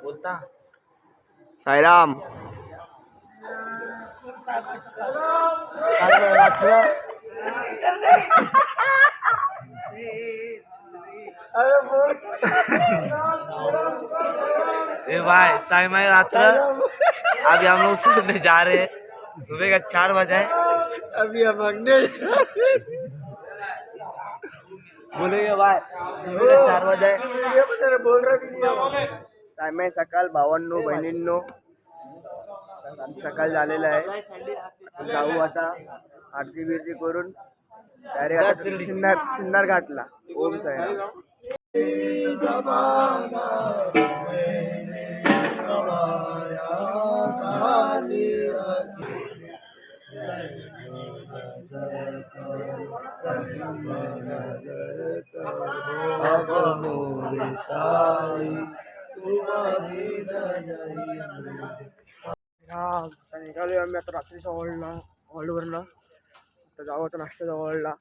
बोलता साईराम ए भाई साई माई रात्र अभी हम लोग सोने जा रहे हैं। सुबह का 4 बजे अभी हम अगने बोलेंगे भाई सुबह का 4 बजे बोल रहा भी नाही सायमाई सकाळ भावांनो बहिणींनो सकाळ झालेला आहे. जाऊ आता आरती बिरती करून डायरेक्ट सिन्नर घाटला. ओम साईराम. निघालोय आम्ही आता रात्रीच्या हॉलवरनं. आता जाऊ आता नाश्त्याच्या हॉलला.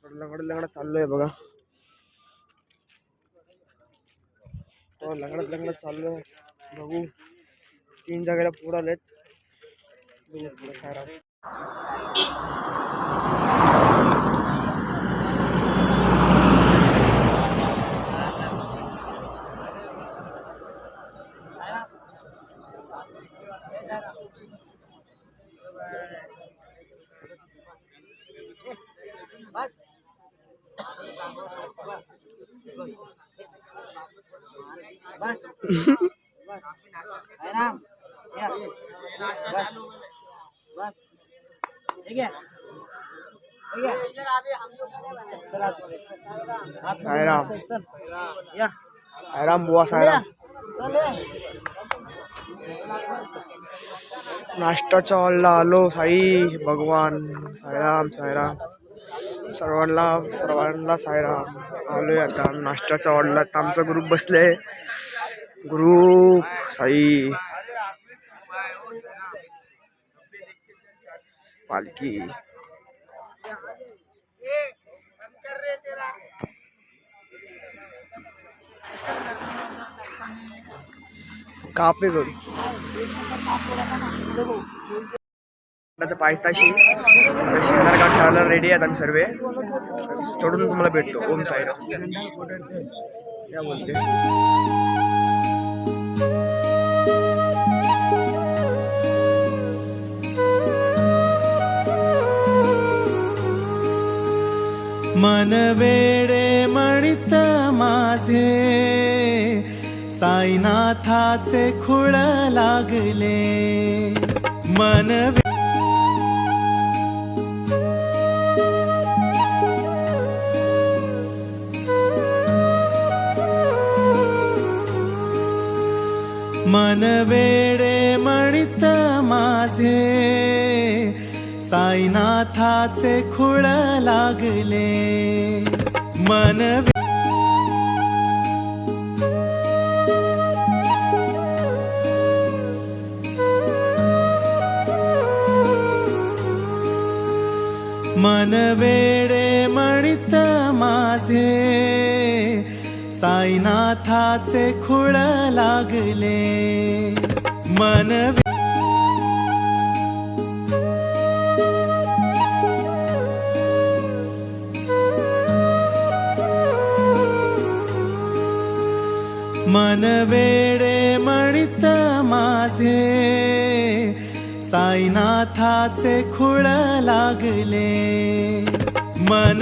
लंगडत चाललोय बघा. लंगडत चाललोय. बघू 3 जागेला पुढे आलेत. साईराम बुवा साईराम. नाश्त्याच्या हॉलला आलो. साई भगवान साईराम सर्वांना साईराम. आलोय आता नाश्त्याच्या हॉलला. आमचा ग्रुप बसले. ग्रुप साई पालखी कापे करू पायथाशी शिंगारघाट चालला. रेडी आहेत आम्ही सर्व. चढून तुम्हाला भेटतो. ओम साईराम. क्या बोलते मन वेडे म्हणित माझे साईनाथाचे खुळ लागले. मन मन वेडे म्हणित माझे साईनाथाचे खुळ लागले. मन मन वेडे म्हणित माझे साईनाथाचे खुळ लागले. मन मन वेडे म्हणित माझे साईनाथाचे खुळ लागले. मन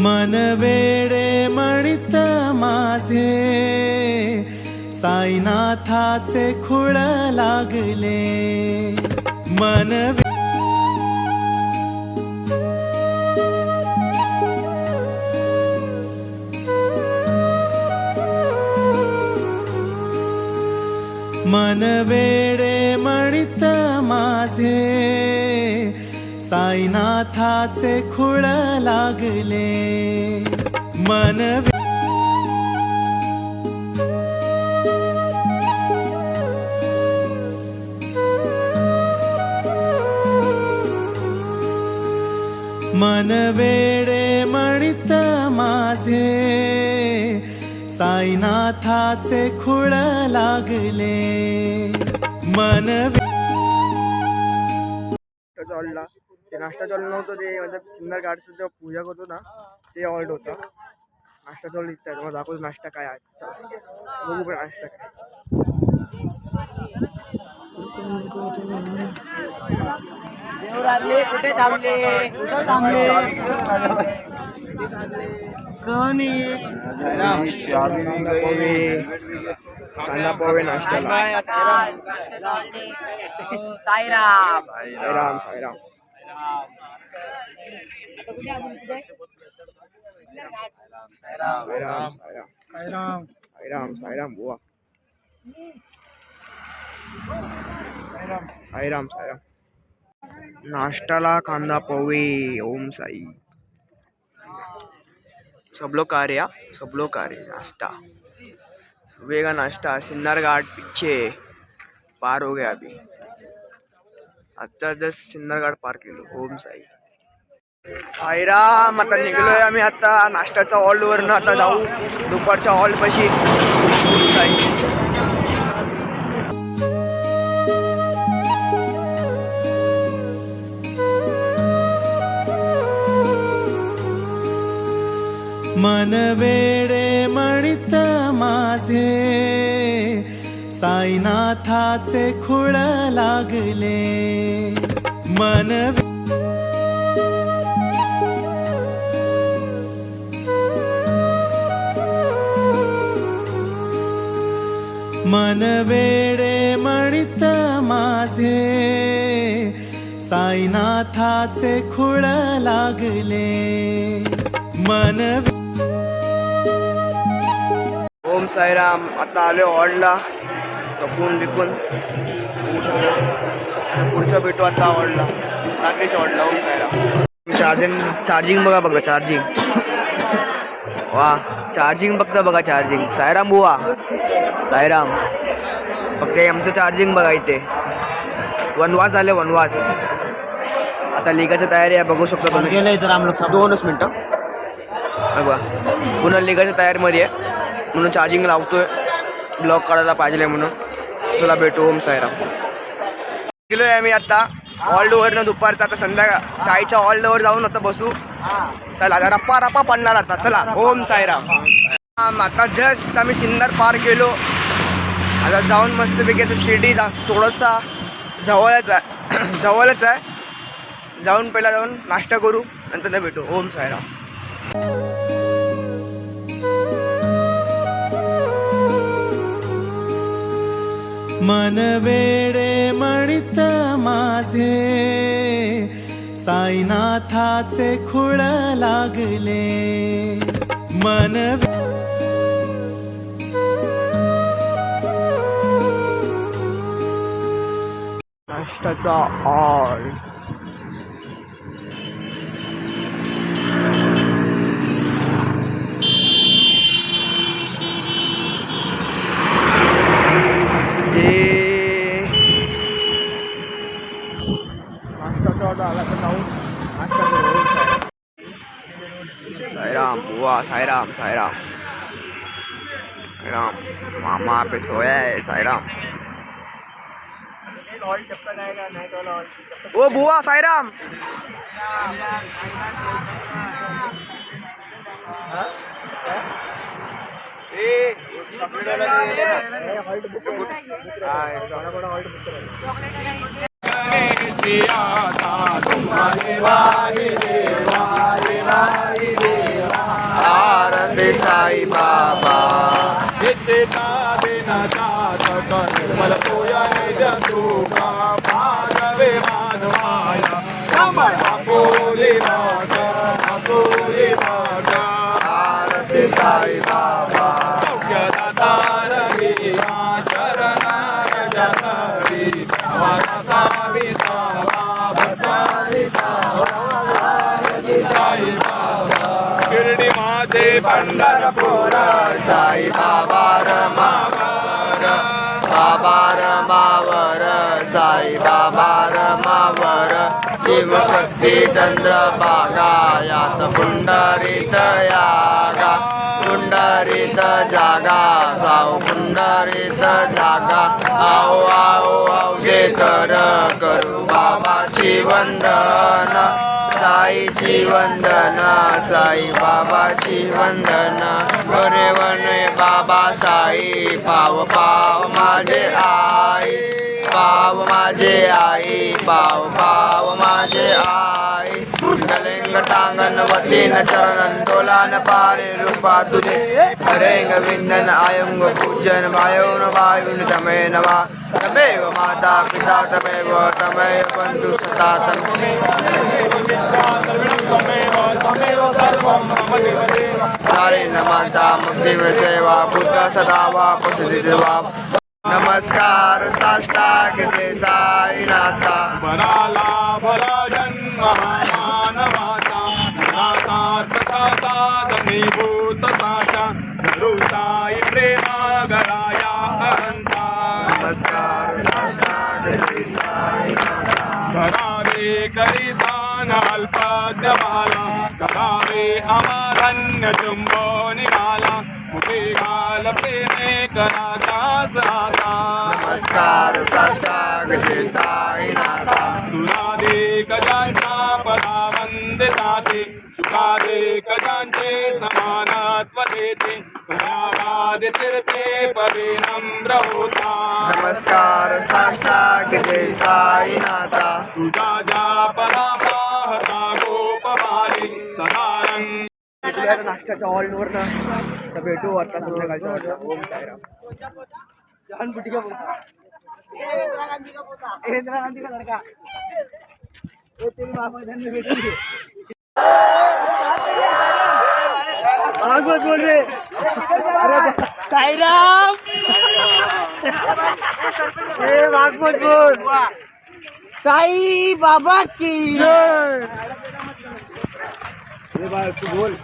मन वेडे म्हणित माझे साईनाथाचे खुळ लागले. मन मन वेडे म्हणित माझे साईनाथाचे खुळ लागले. मन मन वेडे म्हणित माझे साईनाथाचे खुळ लागले मन ऑल्डला ते नाश्ता ऑल्ड नव्हतं ते म्हणजे सिन्नर घाटचं जेव्हा पूजा करतो ना ते ऑल्ड होतं. नाश्ता ऑल्ड दिसत आहे दाखवतो नाश्ता काय आहे बघू पण नाश्ता काय. कुठे थांबले कांदा पोहे नाश्त्याला. साईराम साईराम साईराम साईराम साईराम साईराम साईराम बुवा साईराम साईराम. नाश्ताला कांदा पोहे. ओम साई. सब लोग आ रहे हैं, सब लोग आ रहे हैं. नाश्ता सुबह का नाश्ता सिन्नर घाट पीछे पार हो गया अभी. आता जस्ट सिन्नर घाट पार केलो. ओम साई. साईराम. आता निघलोय आम्ही आता नाश्त्याचा हॉलवरनं आता जाऊ दुपारच्या हॉल पाशी. मन वेडे म्हणित माझे साईनाथाचे खुळ लागले मन मन वेडे म्हणित माझे साईनाथाचे खुळ लागले मन. ओम साईराम. आता आलो हॉलला कपून बिकून पुढचं भेटू आता हॉलला टाकलीच्या हॉलला. ओम साईराम. चार्जिंग बघा बघा चार्जिंग. वा चार्जिंग बघता बघा चार्जिंग. साईराम बुवा साईराम. फक्त आमचं चार्जिंग बघा इथे. वनवास आले वनवास. आता लिगाची तयारी आहे बघू शकता तुम्ही. 2च मिनटं बघा पुन्हा लिगाच्या तयारीमध्ये आहे म्हणून चार्जिंग लावतोय. ब्लॉग काढायला पाहिजे म्हणून. चला भेटू. ओम साईराम. गेलो आहे आम्ही आता हॉल्डवरनं दुपारचा. आता संध्याकाळ चायच्या हॉल्डवर जाऊन आता बसू. चला आता रप्पा रप्पा पडणार आता. चला. ओम साईराम. आता जस्ट आम्ही सिन्नर पार केलो. आता जाऊन मस्तपैकी असं शिर्डी थोडंसा जवळच आहे. जाऊन पहिला जाऊन नाश्ता करू नंतर भेटू. ओम साईराम. मन वेडे म्हणित माझे साईनाथाचे खुळ लागले मन. नाश्त्याचा हॉल. साईराम बुआ. साईराम साईराम साईराम. मामा पे सोया है. साईराम. ओ बुआ साईराम. आनंद साई बाबा. साई बाबा. शिर्डी माझे पंढरपूर. साई बाबा रमावर. बाबा रमावर. साई बाबा रमावर. शिवशक्ती चंद्रभागा यात पुंडरीत यागा पुंडरीत जागा साऊ पुंडरीत जागा आओ आओ आओ जे करू बाबाची वंदना साईची वंदना साई बाबाची वंदना वने वने बाबा साई पाव पाव माझे आई पाव माझे आई पाव पाव माझे आई कुंडलिंग टांगणवतीन चरणन तोलान पाले रूपा तुझे हरेंग विंदन आयंग पूजन वायुन वायुन तमे नवा तमेव माता पिता तमेव बंधु सता सारे नमाता मुक्ति सेवा बुद्ध सदा वा पशुधि देवा नमस्कार साष्टांग से साईनाथा बराला भरा जन्म मानवाचा साधनीभूत साचा धरुसाई प्रेमा गराया अहंता नमस्कार साष्टांग से साईनाथा करावे करिसान अल्पद्यमाला करावे अमरण्य चुंबो निघाला मुखे घाल प्रेमे करादास आता नमस्कार साष्टांग से साईनाथा सुरादे गजांच्या पदा वंदिताते सुखादे गजांचे समानत्व देते भयावाद तीर्थे पदे नम्र होता नमस्कार साष्टांग से साईनाथा तुझा ज्या पदा पाहता गोपवाले सदारंग नाश्त्याच्या हॉलवर ना तर भेटू आता संध्याकाळच्या हॉलला ओम साईराम जान बुटिका बोलता इंदिरा गांधी का लड़का ये तेरी बाबा धन में बेटी भागवत बोल रहे अरे साईराम ए भागवत बोल साई बाबा की भाई तू बोल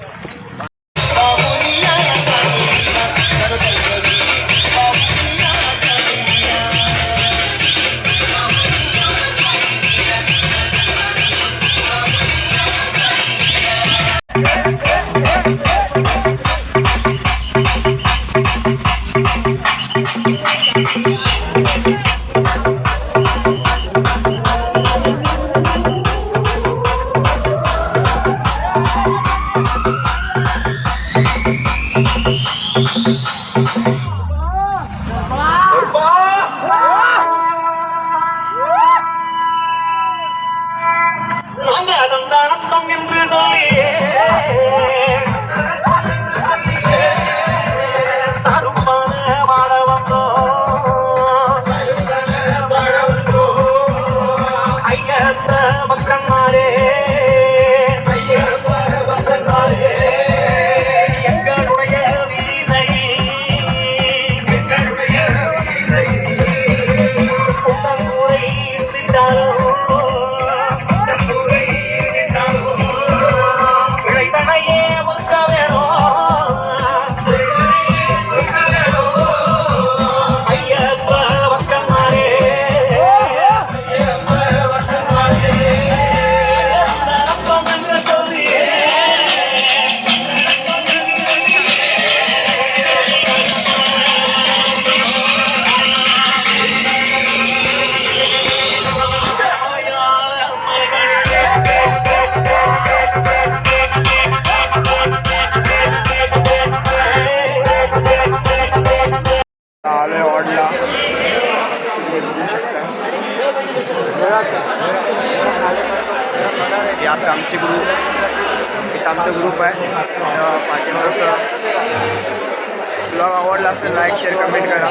आलोय ऑडला बघू शकता हे आपलं आमचे ग्रुप इथं आमचा ग्रुप आहे पाठीमागं असं ब्लॉग आवडला असेल लाईक शेअर कमेंट करा.